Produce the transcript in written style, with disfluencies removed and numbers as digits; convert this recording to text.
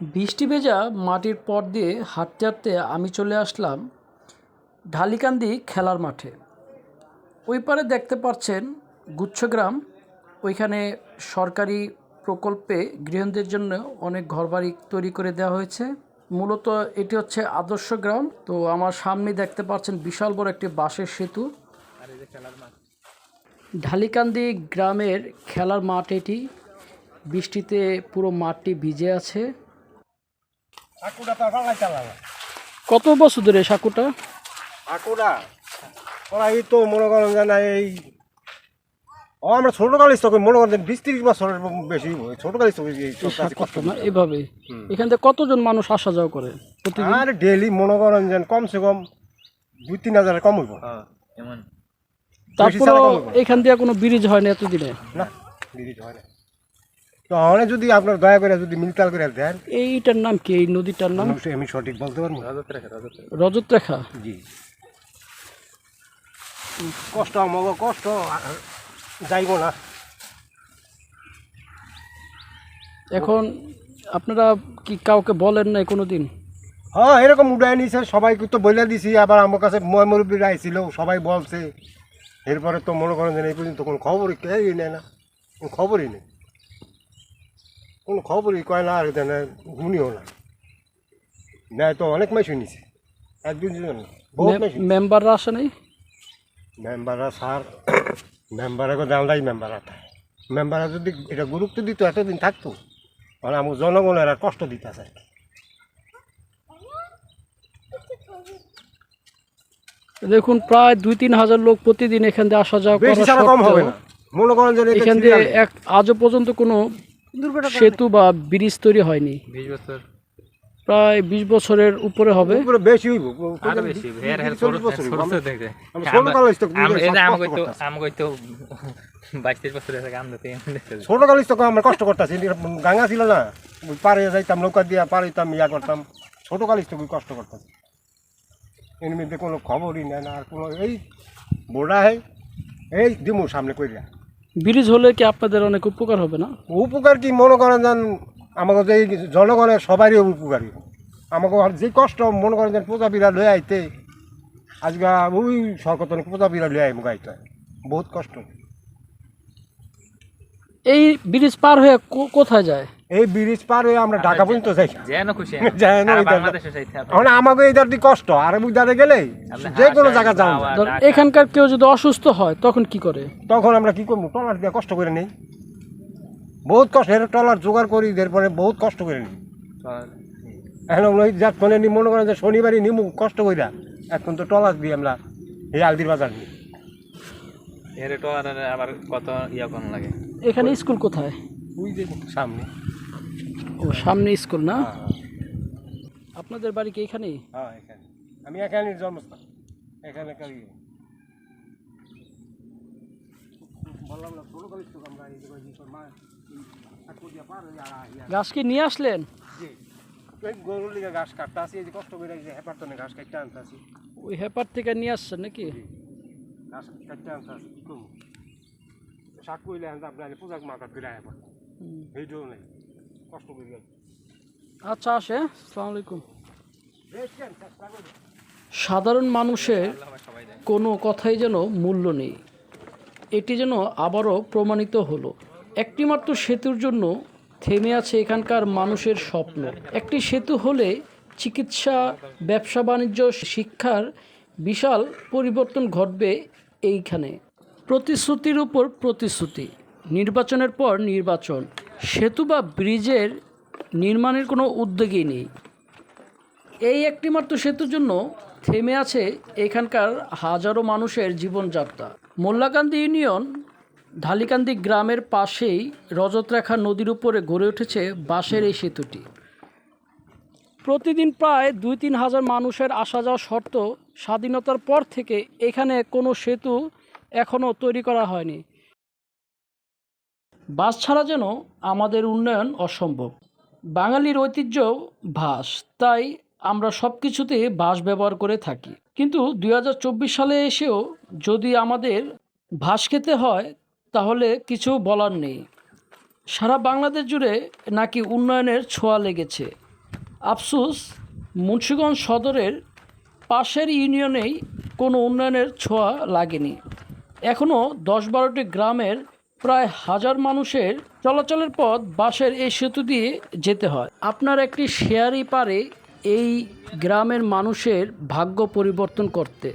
বৃষ্টি ভেজা মাটির পথ দিয়ে হাঁটতে হাঁটতে আমি চলে আসলাম ঢালিকান্দি খেলার মাঠে। ওই পারে দেখতে পাচ্ছেন গুচ্ছগ্রাম, ওইখানে সরকারি প্রকল্পে গৃহহীনদের জন্য অনেক ঘরবাড়ি তৈরি করে দেওয়া হয়েছে। মূলত এটি হচ্ছে আদর্শ গ্রাম। তো আমার সামনে দেখতে পাচ্ছেন বিশাল বড় একটি বাঁশের সেতু। ঢালিকান্দি গ্রামের খেলার মাঠ এটি। বৃষ্টিতে পুরো মাঠটি ভিজে আছে। কত বছর ধরে সাঁকুটা? এই তো মনে করেন যে না, এই আমরা ছোটকালের থেকে মনে করেন 20-30 বছরের বেশি ছোটকালের থেকে এভাবে এখান থেকে কতজন মানুষ আসা যাওয়া করে প্রতিদিন? আর ডেইলি মনে করেন যে কমসে কম 2-3 হাজারের কম হইব। তারপর এখান দিয়ে কোনো ব্রিজ হয় না এতদিনে? না, ব্রিজ হয় না। তাহলে যদি আপনার দয়া করে যদি মিলতাল করে দেন। এইটার নাম কি? এই নদীটার নাম আমি সঠিক বলতে পারবো। রজতরেখা। জি, কষ্ট আমাকে কষ্ট যাইব না। এখন আপনারা কি কাউকে বলেন না কোনোদিন? হ্যাঁ, এরকম উড়াই নিছে, সবাইকে তো বলে দিছি। আবার আমার কাছে মুরব্বীরা আইছিল, সবাই বলছে। এরপরে তো মনে করেন যে এই পর্যন্ত কোনো খবরই কেউই নেয় না, কোনো খবরই নেই, কোনো খবরই কয় না। আর দেন শুনিও না, নেয় তো অনেক মাই শুনিছি, 1-2 জন বহুত মাই। মেম্বাররা আসে নাই? মেম্বাররা স্যার, মেম্বারে জানলাই মেম্বাররা মেম্বাররা যদি এটা গুরুত্ব দিত এতদিন থাকতো। মানে আমার জনগণের আর কষ্ট দিতেছে। দেখুন, প্রায় 2-3 হাজার লোক প্রতিদিন এখান দিয়ে আসা যাওয়া করে। কম হবে না মনে করেন যে এখান দিয়ে আজও পর্যন্ত কোনো সেতু বা ব্রিজ তৈরি হয়নি। 20 বছর, প্রায় 20 বছরের উপরে হবে। বেশি হইব, আরো বেশি। ছোট কাল তো আমরা কষ্ট করতেছি, গাঙ্গা ছিল না, পারে যাইতাম নৌকা দিয়া পারিতাম, ইয়া করতাম। ছোট কাল তো কষ্ট করতেছি, এর মধ্যে কোনো খবরই নেয় না। আর কোনো এই বোড়া হয় এই দিমু সামনে কইরা। ব্রিজ হলে কি আপনাদের অনেক উপকার হবে না? উপকার কি মনে করেন যেন আমাকে যে জনগণের সবারই উপকারী। আমাকে যে কষ্ট মনে করেন যেন প্রজাপীরা লয়ে আইতে, আজকে ওই সরকার প্রজাপীরা লয়ে আই মুগাইতে বহুত কষ্ট। এই ব্রিজ পার হয়ে কোথায় যায়? এই ব্রিজ পার হয়ে আমরা ঢাকা পর্যন্ত যাই। আমাকে এই দাঁড়ি কষ্ট, আর ওই দাঁড়ে গেলে যে কোনো জায়গা যাও। এখানকার কেউ যদি অসুস্থ হয় তখন কি করে? তখন আমরা কি করবো? ট্রলার দিয়ে কষ্ট করে নেই, বহুত কষ্ট। ট্রলার জোগাড় করি, এরপরে বহুত কষ্ট করে নিই। এখন ওই যাত্রী মনে করেন যে শনিবারই নিমু কষ্ট কইরা, এখন তো ট্রলার দিয়ে আমরা এই আলদির বাজার নিই। আবার কত ইয়া কোন লাগে। এখানে স্কুল কোথায়? ওই যে সামনে। ও, সামনে স্কুল না? আপনাদের বাড়ি কি এখানেই? হ্যাঁ, এখানে। আমি এখানে জন্মস্থান, এখানে গাছ কি নিয়ে আসলেন? গরুর লিগে ঘাস কাটতে আসি, এই যে কষ্ট করে হেপার তো ঘাস কাটতে আনতে আসি। ওই হেপার থেকে নিয়ে আসছেন নাকি? ঘাস কাটতে আনতে আসি, কি করবো? শাক কইলে আপনার পোশাক মাকাত করে হেপার এইটাও নেই, কষ্ট করে। আচ্ছা, আসে। আসসালামু আলাইকুম। সাধারণ মানুষের কোনো কথাই যেন মূল্য নেই, এটি যেন আবারও প্রমাণিত হলো। একটি মাত্র সেতুর জন্য থেমে আছে এখানকার মানুষের স্বপ্ন। একটি সেতু হলে চিকিৎসা, ব্যবসা বাণিজ্য, শিক্ষার বিশাল পরিবর্তন ঘটবে এইখানে। প্রতিশ্রুতির উপর প্রতিশ্রুতি, নির্বাচনের পর নির্বাচন, সেতু বা ব্রিজের নির্মাণের কোনো উদ্যোগই নেই। এই একটি মাত্র সেতুর জন্য থেমে আছে এখানকার হাজারো মানুষের জীবনযাত্রা। মোল্লাকান্দি ইউনিয়ন ঢালিকান্দি গ্রামের পাশেই রজতরেখা নদীর উপরে গড়ে উঠেছে বাঁশের এই সেতুটি। প্রতিদিন প্রায় 2-3 হাজার মানুষের আসা যাওয়া সত্ত্বেও স্বাধীনতার পর থেকে এখানে কোনো সেতু এখনও তৈরি করা হয়নি। বাস ছাড়া যেন আমাদের উন্নয়ন অসম্ভব। বাঙালির ঐতিহ্য বাস, তাই আমরা সব কিছুতে বাস ব্যবহার করে থাকি। কিন্তু 2024 সালে এসেও যদি আমাদের বাস খেতে হয় তাহলে কিছু বলার নেই। সারা বাংলাদেশ জুড়ে নাকি উন্নয়নের ছোঁয়া লেগেছে। আফসোস, মুন্সিগঞ্জ সদরের পাশের ইউনিয়নেই কোনো উন্নয়নের ছোঁয়া লাগেনি। এখনও 10-12টি গ্রামের প্রায় 1000 মানুষের চলাচলের পথ বাঁশের এই সেতু দিয়ে যেতে হয়। আপনার একটি শেয়ারই পারে এই গ্রামের মানুষের ভাগ্য পরিবর্তন করতে।